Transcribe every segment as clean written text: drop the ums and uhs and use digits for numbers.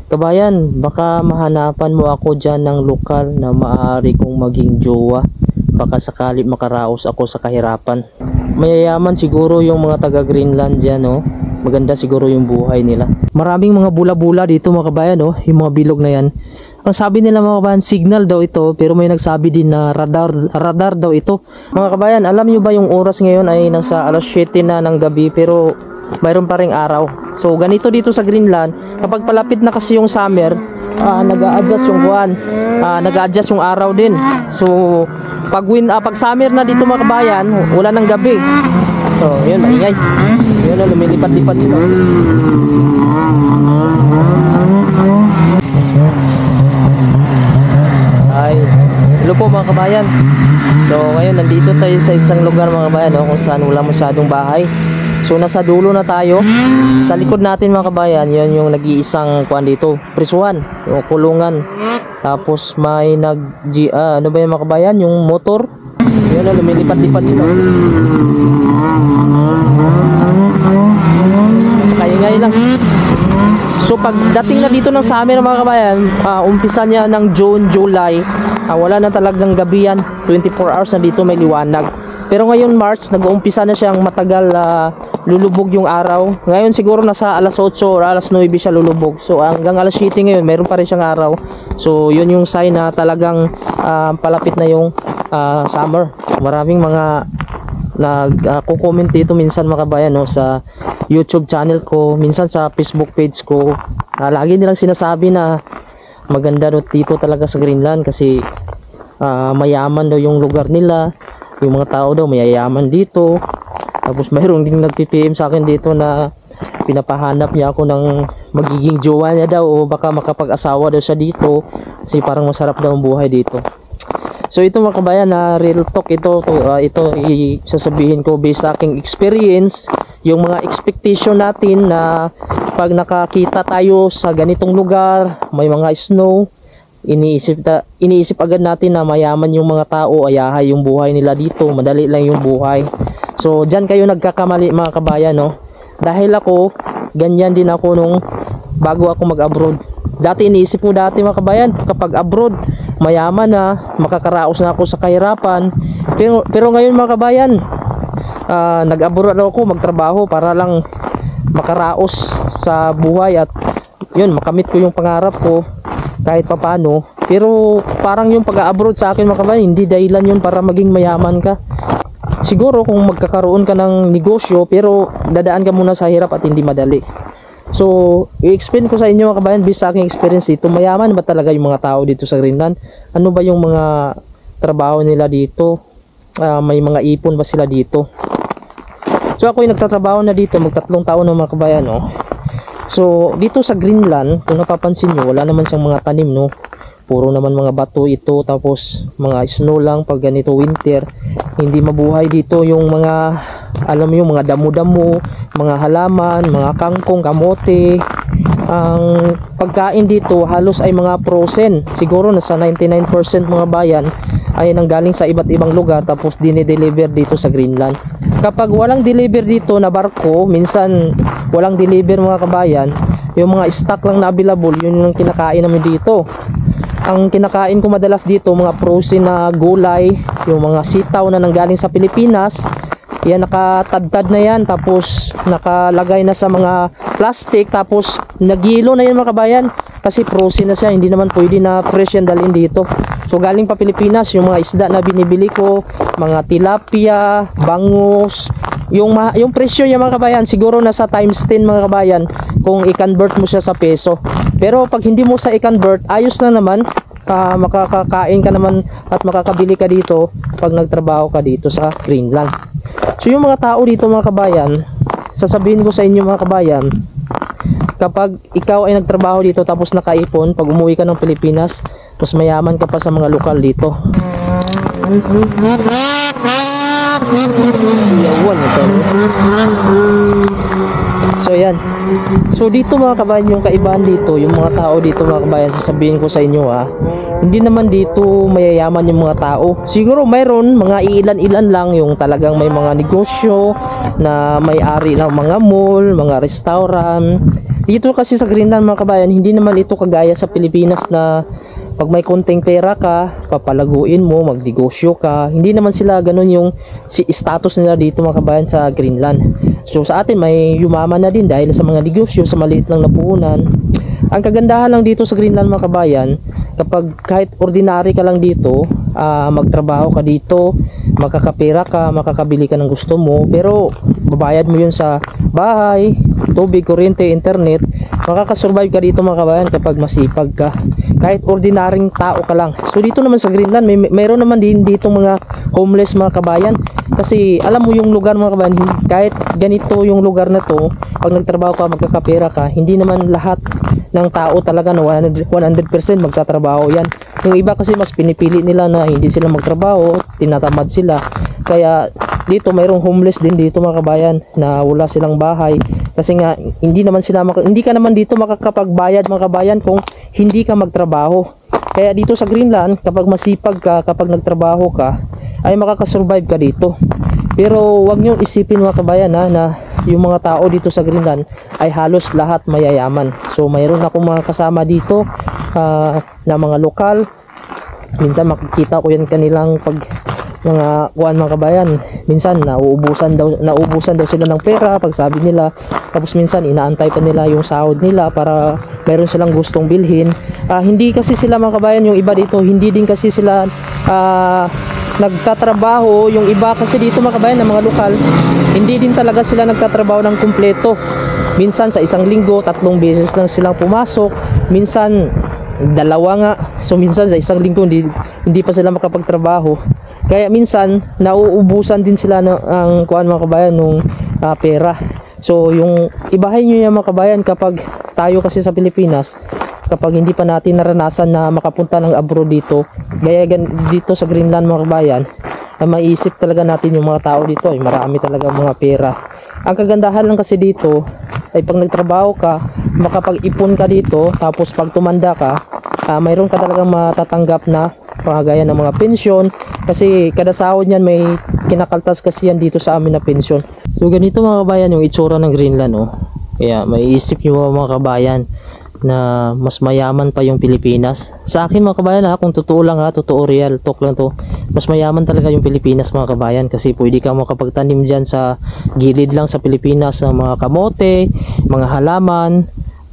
Kabayan, baka mahanapan mo ako dyan ng lokal na maaari kong maging jowa. Baka sakali makaraos ako sa kahirapan. Mayayaman siguro yung mga taga Greenland dyan, no? Maganda siguro yung buhay nila. Maraming mga bula-bula dito mga kabayan, no? Yung mga bilog na yan. Ang sabi nila mga kabayan, signal daw ito, pero may nagsabi din na radar daw ito. Mga kabayan, alam nyo ba yung oras ngayon ay nasa alas 7 na ng gabi, pero mayroon pa ring araw. So ganito dito sa Greenland, kapag palapit na kasi yung summer, nag-a-adjust yung buwan, nag-a-adjust yung araw din. So pag summer na dito mga kabayan, wala ng gabi. So yun, maingay. Yun, lumilipad-lipad sila. Ay, hello po mga kabayan. So ngayon nandito tayo sa isang lugar mga kabayan, no, kung saan wala masyadong bahay. So nasa dulo na tayo. Sa likod natin mga kabayan, yan yung nag-iisang kuan dito, prisuhan, yung kulungan. Tapos may ano ba yung mga kabayan, yung motor. Yun na, lumilipad-lipad sila. Kaya lang. So pagdating na dito ng summer mga kabayan, umpisa niya ng June, July, wala na talagang gabi yan. 24 hours na dito may liwanag. Pero ngayon March, nag-uumpisa na siyang matagal lulubog yung araw. Ngayon siguro nasa alas 8 or alas 9 siya lulubog. So hanggang alas 7 ngayon, mayroon pa rin siyang araw. So yun yung sign na talagang palapit na yung summer. Maraming mga nag-comment dito minsan mga kabayan, no, sa YouTube channel ko, minsan sa Facebook page ko. Lagi nilang sinasabi na maganda dito talaga sa Greenland kasi mayaman daw yung lugar nila. Yung mga tao daw mayayaman dito. Tapos mayroong ding nag-PM sa akin dito na pinapahanap niya ako ng magiging jowa niya daw o baka makapag-asawa daw siya dito kasi parang masarap daw ang buhay dito. So ito mga kabayan, na real talk ito sasabihin ko based sa aking experience, yung mga expectation natin na pag nakakita tayo sa ganitong lugar, may mga snow, iniisip agad natin na mayaman yung mga tao, ayahay yung buhay nila dito, madali lang yung buhay. So dyan kayo nagkakamali mga kabayan, no? Dahil ako, ganyan din ako nung bago ako mag-abroad. Dati iniisip ko dati mga kabayan, kapag abroad, mayaman na, makakaraos na ako sa kahirapan. Pero ngayon mga kabayan, nag-abroad ako magtrabaho para lang makaraos sa buhay at yun, makamit ko yung pangarap ko kahit papano. Pero parang yung pag-abroad sa akin mga kabayan, hindi dahilan yun para maging mayaman ka. Siguro kung magkakaroon ka ng negosyo, pero dadaan ka muna sa hirap at hindi madali. So i-explain ko sa inyo mga kabayan based sa aking experience dito, mayaman ba talaga yung mga tao dito sa Greenland? Ano ba yung mga trabaho nila dito? May mga ipon ba sila dito? So ako yung nagtatrabaho na dito, mag-3 taon na mga kabayan, no? So dito sa Greenland, kung napapansin nyo, wala naman siyang mga tanim, no? Puro naman mga bato ito, tapos mga snow lang pag ganito winter. Hindi mabuhay dito yung mga, alam mo yung mga damo-damo, mga halaman, mga kangkong, kamote. Ang pagkain dito halos ay mga frozen. Siguro nasa 99% mga bayan ay nanggaling sa iba't ibang lugar tapos dinideliver dito sa Greenland. Kapag walang deliver dito na barko, minsan walang deliver mga kabayan, yung mga stock lang na available, yun yung kinakain namin dito. Ang kinakain ko madalas dito, mga frozen na gulay, yung mga sitaw na nanggaling sa Pilipinas. Yan, nakatadtad na yan, tapos nakalagay na sa mga plastic, tapos nagilo na yan mga kabayan kasi frozen na siya, hindi naman pwede na fresh yan dalhin dito. So galing pa Pilipinas, yung mga isda na binibili ko, mga tilapia, bangus, yung presyo niya mga kabayan siguro nasa times 10 mga kabayan kung i-convert mo siya sa peso. Pero pag hindi mo sa i-convert, ayos na naman, makakakain ka naman at makakabili ka dito pag nagtrabaho ka dito sa Greenland. So yung mga tao dito mga kabayan, sasabihin ko sa inyo mga kabayan, kapag ikaw ay nagtrabaho dito tapos nakaipon, pag umuwi ka ng Pilipinas, mas mayaman ka pa sa mga lokal dito. So yan. So dito mga kabayan, yung kaibahan dito, yung mga tao dito mga kabayan, sasabihin ko sa inyo hindi naman dito mayayaman yung mga tao. Siguro mayroon mga ilan-ilan lang yung talagang may mga negosyo na may-ari ng mga mall, mga restaurant. Dito kasi sa Greenland mga kabayan, hindi naman ito kagaya sa Pilipinas na pag may konting pera ka, papalaguin mo, magnegosyo ka. Hindi naman sila ganun yung status nila dito mga kabayan sa Greenland. So sa atin may yumaman na din dahil sa mga negosyo, sa maliit lang na puhunan. Ang kagandahan lang dito sa Greenland mga kabayan, kapag kahit ordinary ka lang dito, magtrabaho ka dito, makakapera ka, makakabili ka ng gusto mo, pero babayad mo yun sa bahay, tubig, kuryente, internet, makakasurvive ka dito mga kabayan kapag masipag ka. Kahit ordinaryong tao ka lang. So dito naman sa Greenland, mayroon naman din dito mga homeless mga kabayan. Kasi alam mo yung lugar mga kabayan, kahit ganito yung lugar na to, pag nagtrabaho ka, magkakapera ka, hindi naman lahat ng tao talaga na 100% magtatrabaho yan. Yung iba kasi mas pinipili nila na hindi sila magtrabaho, tinatamad sila. Kaya dito mayroong homeless din dito mga kabayan na wala silang bahay. Kasi nga hindi ka naman dito makakapagbayad mga kabayan kung hindi ka magtrabaho. Kaya dito sa Greenland, kapag masipag ka, kapag nagtrabaho ka, ay makakasurvive ka dito. Pero wag niyo isipin mga kabayan na yung mga tao dito sa Greenland ay halos lahat mayayaman. So mayroon akong mga kasama dito na mga lokal. Minsan makikita ko yan kanilang pag mga mga kabayan, minsan nauubusan daw sila ng pera pag sabi nila, tapos minsan inaantay pa nila yung sahod nila para meron silang gustong bilhin. Hindi kasi sila mga kabayan, yung iba dito hindi din kasi sila nagtatrabaho. Yung iba kasi dito mga kabayan na mga lokal, hindi din talaga sila nagtatrabaho ng kumpleto. Minsan sa isang linggo 3 beses lang silang pumasok, minsan 2 nga. So minsan sa isang linggo hindi pa sila makapagtrabaho. Kaya minsan nauubusan din sila ng mga kabayan nung pera. So yung ibahin nyo yan mga kabayan, kapag tayo kasi sa Pilipinas, kapag hindi pa natin naranasan na makapunta ng abroad dito, gaya dito sa Greenland mga kabayan, maiisip talaga natin yung mga tao dito ay marami talaga mga pera. Ang kagandahan lang kasi dito ay pag nagtrabaho ka, makapag-ipon ka dito, tapos pag tumanda ka, mayroon ka talagang matatanggap na gaya ng mga pensyon, kasi kada sahod niyan may kinakaltas kasi yan dito sa amin na pensyon. So ganito mga kabayan yung itsura ng Greenland, oh. Kaya maiisip nyo mga kabayan na mas mayaman pa yung Pilipinas. Sa akin mga kabayan kung totoo lang totoo, real talk lang to, mas mayaman talaga yung Pilipinas mga kabayan, kasi pwede ka makapagtanim dyan sa gilid lang sa Pilipinas ng mga kamote, mga halaman,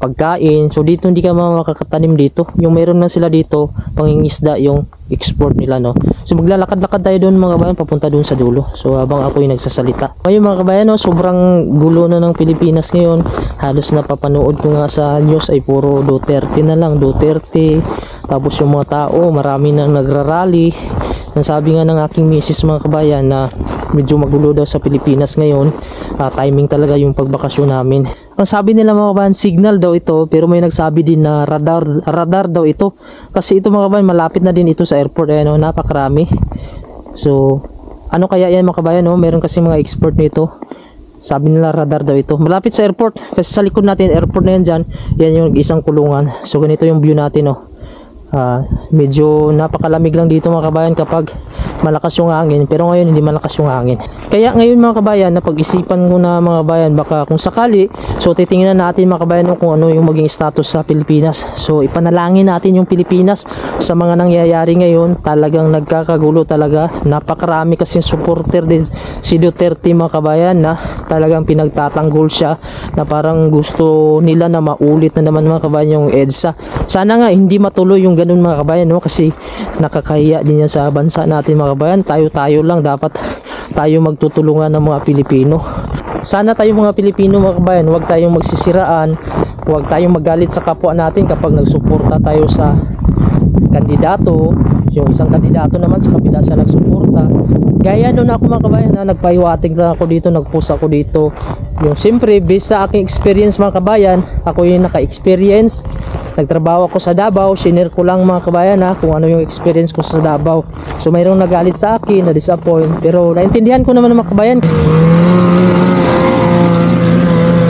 pagkain. So dito hindi ka makakatanim dito. Yung meron na sila dito pangingisda yung export nila, no. So maglalakad-lakad tayo doon mga kabayan papunta doon sa dulo. So habang ako yung nagsasalita. Ngayon mga kabayan, no, sobrang gulo na ng Pilipinas ngayon. Halos napapanood ko nga sa news ay puro Duterte na lang, Duterte. Tapos yung mga tao, marami nang nagrarally. Nasabi nga ng aking misis mga kabayan na medyo magulo daw sa Pilipinas ngayon. Timing talaga yung pagbakasyon namin. Ang sabi nila mga kabayan, signal daw ito, pero may nagsabi din na radar daw ito. Kasi ito mga kabayan, malapit na din ito sa airport, napakarami. So ano kaya yan mga kabayan, no? Meron kasi mga expert nito. Sabi nila radar daw ito. Malapit sa airport, kasi sa likod natin airport na yan dyan. Yan yung isang kulungan. So ganito yung view natin, no. Medyo napakalamig lang dito mga kabayan kapag malakas yung hangin, pero ngayon hindi malakas yung hangin. Kaya ngayon mga kabayan, napag-isipan ko na mga kabayan, baka kung sakali, so titingnan natin mga kabayan kung ano yung maging status sa Pilipinas. So ipanalangin natin yung Pilipinas sa mga nangyayari ngayon. Talagang nagkakagulo talaga, napakarami kasi supporter din si Duterte mga kabayan, na talagang pinagtatanggol siya, na parang gusto nila na maulit na naman mga kabayan yung EDSA. Sana nga hindi matuloy yung ganun mga kabayan, no? Kasi nakakahiya din yan sa bansa natin mga kabayan. Tayo lang dapat tayo magtutulungan ng mga Pilipino. Sana tayo mga Pilipino mga kabayan, huwag tayong magsisiraan, huwag tayong magalit sa kapwa natin kapag nagsuporta tayo sa kandidato. Yung isang kandidato naman sa kabila siya nagsuporta. Gaya doon ako mga kabayan, nagpahiwatig lang ako dito, nagpost ako dito. Yung siyempre based sa aking experience mga kabayan, ako yung naka-experience. Nagtrabaho ako sa Davao, shinare ko lang mga kabayan kung ano yung experience ko sa Davao. So mayroong nagalit sa akin, na-disappoint, pero naintindihan ko naman mga kabayan.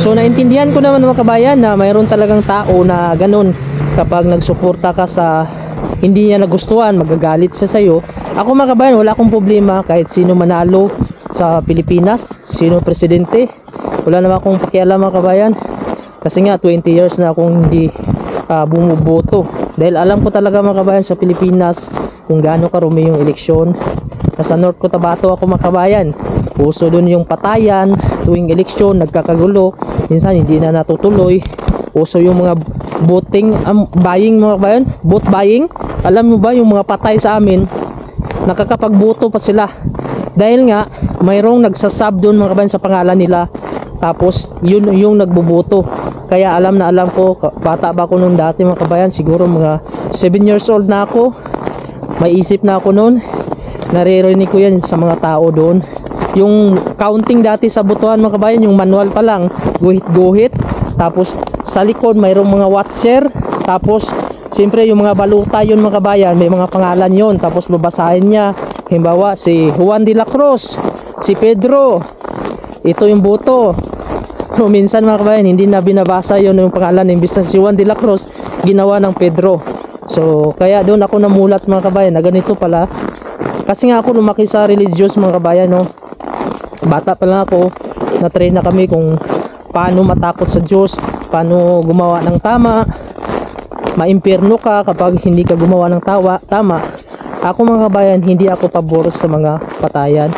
So naintindihan ko naman mga kabayan na mayroon talagang tao na ganun, kapag nagsuporta ka sa hindi niya nagustuhan, magagalit siya sa'yo. Ako mga kabayan, wala akong problema kahit sino manalo sa Pilipinas, sino presidente, wala naman akong pakialam mga kabayan. Kasi nga 20 years na akong hindi bumuboto. Dahil alam ko talaga mga kabayan sa Pilipinas kung gaano karumi yung eleksyon. Sa North Cotabato ako mga kabayan, uso doon yung patayan tuwing eleksyon, nagkakagulo, minsan hindi na natutuloy. Uso yung mga voting, buying mga kabayan, vote buying. Alam mo ba yung mga patay sa amin, nakakapagboto pa sila. Dahil nga mayroong nagsasab doon mga kabayan sa pangalan nila, tapos yun yung nagboboto. Kaya alam na alam ko, bata ba ako noon dati mga kabayan, siguro mga 7 years old na ako, may isip na ako noon. Naririnig ko yan sa mga tao doon. Yung counting dati sa botohan mga kabayan, yung manual pa lang, guhit-guhit. Tapos sa likod mayroong mga watcher. Tapos siyempre yung mga baluta yun mga kabayan, may mga pangalan yun. Tapos babasahin niya, halimbawa si Juan de la Cruz, si Pedro, ito yung boto. Minsan mga kabayan, hindi na binabasa yun yung pangalan. Imbis na si Juan de la Cruz, ginawa ng Pedro. So kaya doon ako namulat mga kabayan na ganito pala. Kasi nga ako lumaki sa religious mga kabayan, no? Bata pa lang ako, na-train na kami kung paano matakot sa Diyos, paano gumawa ng tama, maimpierno ka kapag hindi ka gumawa ng tama. Ako mga kabayan, hindi ako pabor sa mga patayan.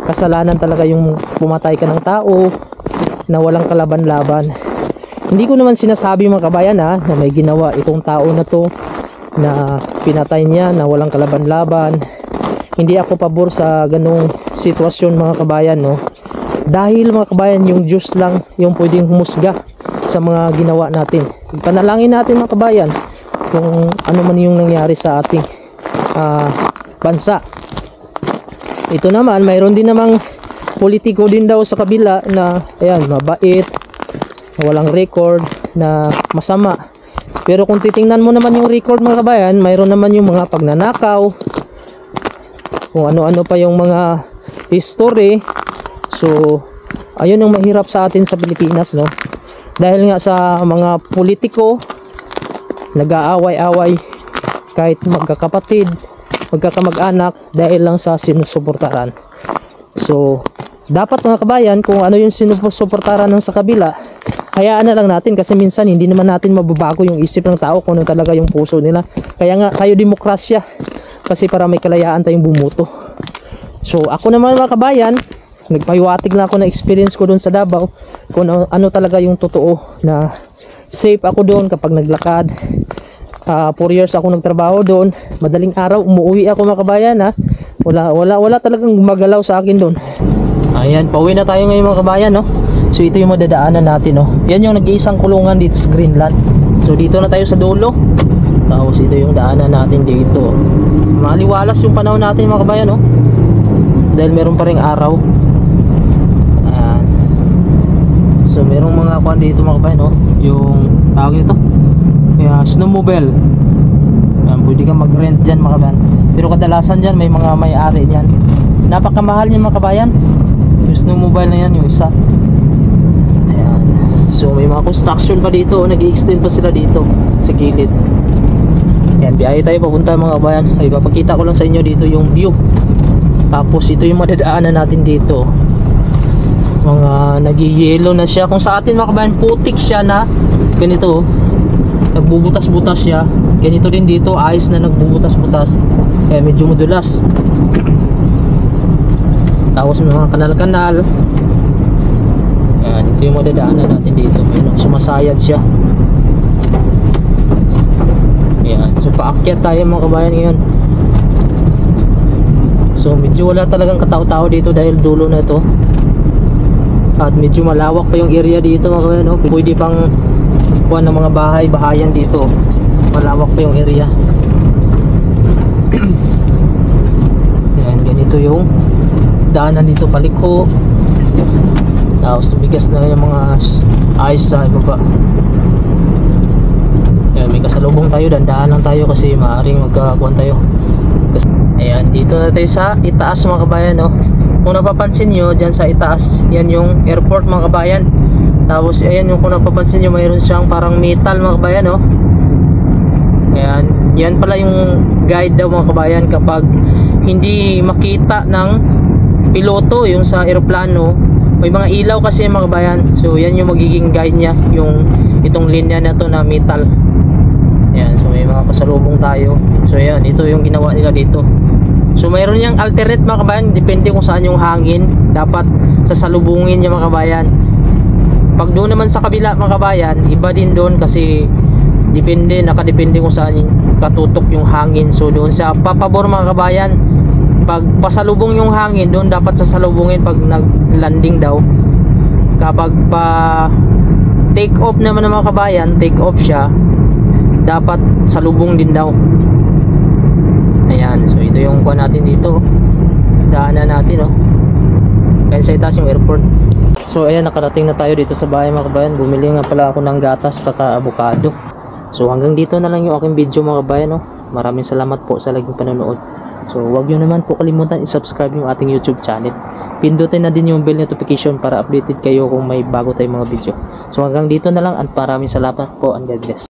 Kasalanan talaga yung pumatay ka ng tao na walang kalaban-laban. Hindi ko naman sinasabi mga kabayan na may ginawa itong tao na to na pinatay niya na walang kalaban-laban. Hindi ako pabor sa ganung sitwasyon mga kabayan, no? Dahil mga kabayan, yung Diyos lang yung pwedeng humusga sa mga ginawa natin. Panalangin natin mga kabayan kung ano man yung nangyari sa ating bansa. Ito naman, mayroon din namang politiko din daw sa kabila na ayan, mabait, walang record, na masama. Pero kung titingnan mo naman yung record mga kabayan, mayroon naman yung mga pagnanakaw, kung ano-ano pa yung mga history. So ayun yung mahirap sa atin sa Pilipinas, no? Dahil nga sa mga politiko nag-aaway-away kahit magkakapatid, magkakamag-anak, dahil lang sa sinusuportaran. So dapat mga kabayan, kung ano yung sinusuportaran ng sa kabila, hayaan na lang natin, kasi minsan hindi naman natin mababago yung isip ng tao kung ano talaga yung puso nila. Kaya nga kayo demokrasya, kasi para may kalayaan tayong bumuto. So ako naman mga kabayan, nagpahiwatig na ako na experience ko doon sa Davao, kung ano talaga yung totoo, na safe ako doon kapag naglakad. 4 years ako nagtrabaho doon, madaling araw umuwi ako mga kabayan, ha. Wala talagang gumagalaw sa akin doon. Ayan, pauwi na tayo ngayon mga kabayan, no? So ito yung madadaanan natin, no? Yan yung nag-iisang kulungan dito sa Greenland. So dito na tayo sa dulo. Tapos ito yung daanan natin dito. Maliwalas yung panahon natin mga kabayan, no? Dahil meron pa ring araw. Ayan. So merong mga kuan dito mga kabayan, no? Yung tawag nito, kaya snowmobile. Ayan, pwede kang mag-rent dyan mga kabayan. Pero kadalasan dyan may mga may-ari dyan. Napakamahal yan mga kabayan. Yung snowmobile na yan, yung isa. Ayan. So may mga construction pa dito, nag-i-extend pa sila dito sa gilid. Ayan, biyahe tayo papunta mga kabayan. So ipapakita ko lang sa inyo dito yung view. Tapos ito yung madadaanan natin dito. Mga nag-yellow na siya. Kung sa atin mga kabayan, putik siya na ganito, nagbubutas-butas siya. Ganito din dito, ice na nagbubutas-butas. Kaya medyo madulas. Tapos may mga kanal-kanal. Ayan, ito yung madadaanan natin dito. Ayan, sumasayad siya. Ayan, so paakyat tayo mga kabayan ngayon. So medyo wala talagang katao-tao dito dahil dulo na ito. At medyo malawak pa yung area dito mga kabayan, no? Pwede pang kuha ng mga bahay-bahayan dito. Malawak pa yung area. Ayan, ganito yung daanan dito paliko. Tapos tumigas na yung mga ice sa ibaba. Ayan, may kasalubong tayo, dandaan lang tayo kasi maaaring magkakuan tayo. Ayan, dito na tayo sa itaas mga kabayan, no? Kung napapansin nyo, dyan sa itaas, yan yung airport mga kabayan. Tapos ayan yung kung napapansin nyo, mayroon siyang parang metal mga kabayan, no? Ayan, yan pala yung guide daw mga kabayan kapag hindi makita ng piloto yung sa eroplano, may mga ilaw kasi mga kabayan. So yan yung magiging guide niya, yung itong linya na to na metal. Ayan, so may mga pasalubong tayo. So yan, ito yung ginawa nila dito. So mayroon niyang alternate mga kabayan, depende kung saan yung hangin dapat sasalubungin niya mga kabayan. Pag doon naman sa kabila mga kabayan, iba din doon kasi depende, nakadepende kung saan yung katutok yung hangin. So doon sa papabor mga kabayan, pag pasalubong yung hangin, doon dapat sasalubungin pag nag-landing daw. Kapag pa take off naman ng mga kabayan, take off siya, dapat salubong din daw. Ayan, so ito yung kuha natin dito, daanan natin kaya sa itaas yung airport. So ayan, nakarating na tayo dito sa bahay mga kabayan. Bumili nga pala ako ng gatas saka avocado. So hanggang dito na lang yung aking video mga kabayan. Maraming salamat po sa laging panonood. So huwag nyo naman po kalimutan i-subscribe yung ating YouTube channel. Pindutin na din yung bell notification para updated kayo kung may bago tayong mga video. So hanggang dito na lang at maraming salamat po and God bless.